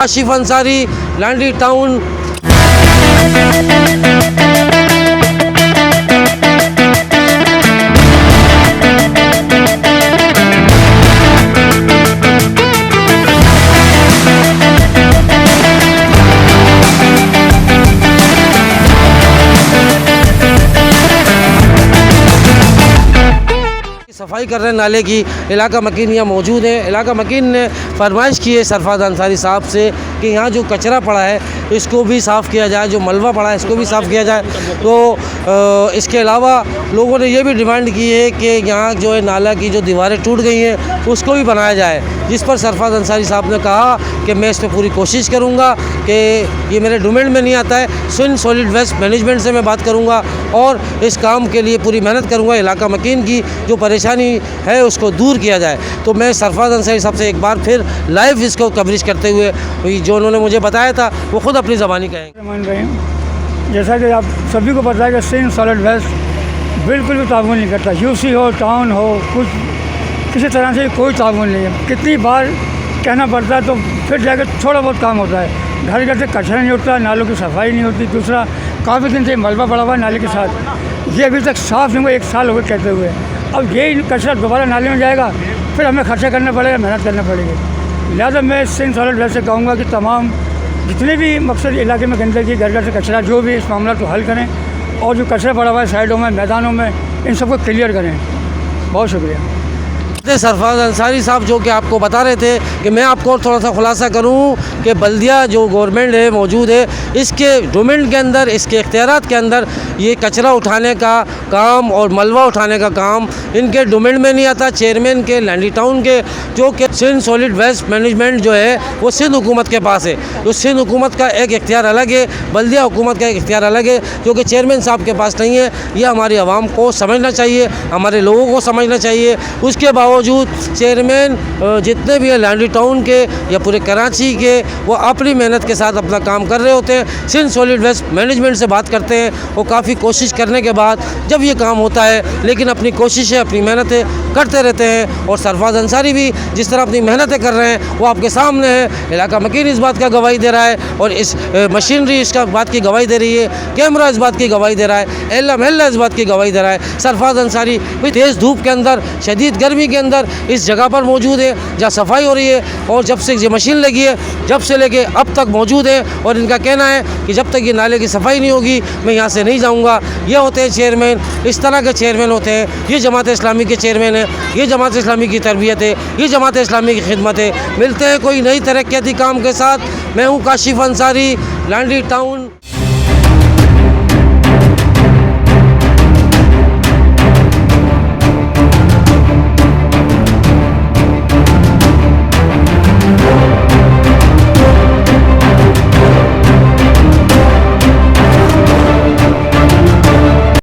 काशिफ अंसारी, लांडी town. सफाई कर रहे हैं नाले की। इलाका मकीन यहाँ मौजूद है। इलाका मकीन ने फरमाइश की है सरफराज अंसारी साहब से कि यहाँ जो कचरा पड़ा है इसको भी साफ़ किया जाए, जो मलबा पड़ा है इसको भी साफ़ किया जाए। तो इसके अलावा लोगों ने ये भी डिमांड की है कि यहाँ जो है नाला की जो दीवारें टूट गई हैं उसको भी बनाया जाए, जिस पर सरफराज अंसारी साहब ने कहा कि मैं इस पर पूरी कोशिश करूँगा कि ये मेरे डोमेन में नहीं आता है। सिंध सॉलिड वेस्ट मैनेजमेंट से मैं बात करूँगा और इस काम के लिए पूरी मेहनत करूँगा। इलाका मकीन की जो परेशानी है उसको दूर किया जाए। तो मैं सरफराज अंसारी साहब से एक बार फिर लाइव इसको कवरेज करते हुए जो उन्होंने मुझे बताया था वो खुद अपनी ज़बानी कहेंगे। मान रहे हैं जैसा कि आप सभी को पता है कि सिंध सॉलिड वेस्ट बिल्कुल भी ताउन नहीं करता। यूसी हो, टाउन हो, कुछ किसी तरह से कोई ताउन नहीं है। कितनी बार कहना पड़ता है तो फिर जाकर थोड़ा बहुत काम होता है। घर घर से कचरा नहीं उठता, नालों की सफाई नहीं होती। दूसरा, काफ़ी दिन से मलबा पड़ा हुआ नाले के साथ, ये अभी तक साफ़ नहीं हुआ, 1 साल हो गए कहते हुए। अब यही कचरा दोबारा नाले में जाएगा, फिर हमें खर्चा करना पड़ेगा, मेहनत करना पड़ेगी। लिहाजा मैं सिंध सॉलिड वेस्ट से कहूँगा कि तमाम जितने भी मकसद इलाके में गंदगी, घर घर से कचरा, जो भी इस मामला को हल करें और जो कचरा पड़ा हुआ है साइडों में, मैदानों में, इन सबको क्लियर करें। बहुत शुक्रिया। सरफराज अंसारी साहब जो कि आपको बता रहे थे कि मैं आपको थोड़ा सा खुलासा करूं कि बल्दिया जो गवर्नमेंट है मौजूद है, इसके डोमेन के अंदर, इसके इख्तियारात के अंदर ये कचरा उठाने का काम और मलबा उठाने का काम इनके डोमेन में नहीं आता। चेयरमैन के लांडी टाउन के जो कि सिंध सॉलिड वेस्ट मैनेजमेंट जो है वो सिंध हुकूमत के पास है। तो सिंध हुकूमत का एक इख्तियार अलग है, बल्दिया हुकूमत का एक इख्तियार अलग है, जो कि चेयरमैन साहब के पास नहीं है। ये हमारी आवाम को समझना चाहिए, हमारे लोगों को समझना चाहिए। उसके बावजूद चेयरमैन जितने भी हैं लांडी टाउन के या पूरे कराची के, वो अपनी मेहनत के साथ अपना काम कर रहे होते हैं। सिंध सॉलिड वेस्ट मैनेजमेंट से बात करते हैं, वो काफ़ी कोशिश करने के बाद जब ये काम होता है, लेकिन अपनी कोशिशें, अपनी मेहनतें करते रहते हैं। और सरफराज अंसारी भी जिस तरह अपनी मेहनतें कर रहे हैं वो आपके सामने है। इलाका मकीन इस बात का गवाही दे रहा है और इस मशीनरी इसका बात की गवाही दे रही है, कैमरा इस बात की गवाही दे रहा है, एल्ला महल्ला इस बात की गवाही दे रहा है। सरफराज अंसारी कोई तेज़ धूप के अंदर, शदीद गर्मी के अंदर इस जगह पर मौजूद है जहाँ सफाई हो रही है, और जब से ये मशीन लगी है जब से लेके अब तक मौजूद है। और इनका कहना है कि जब तक ये नाले की सफाई नहीं होगी मैं यहाँ से नहीं जाऊँगा। ये होते हैं चेयरमैन, इस तरह के चेयरमैन होते हैं। ये जमात इस्लामी के चेयरमैन है, ये जमात इस्लामी की तरबियत है, ये जमात इस्लामी की खिदमत है। मिलते हैं कोई नई तरक्याती काम के साथ। मैं हूँ काशिफ अंसारी, लांडी टाउन।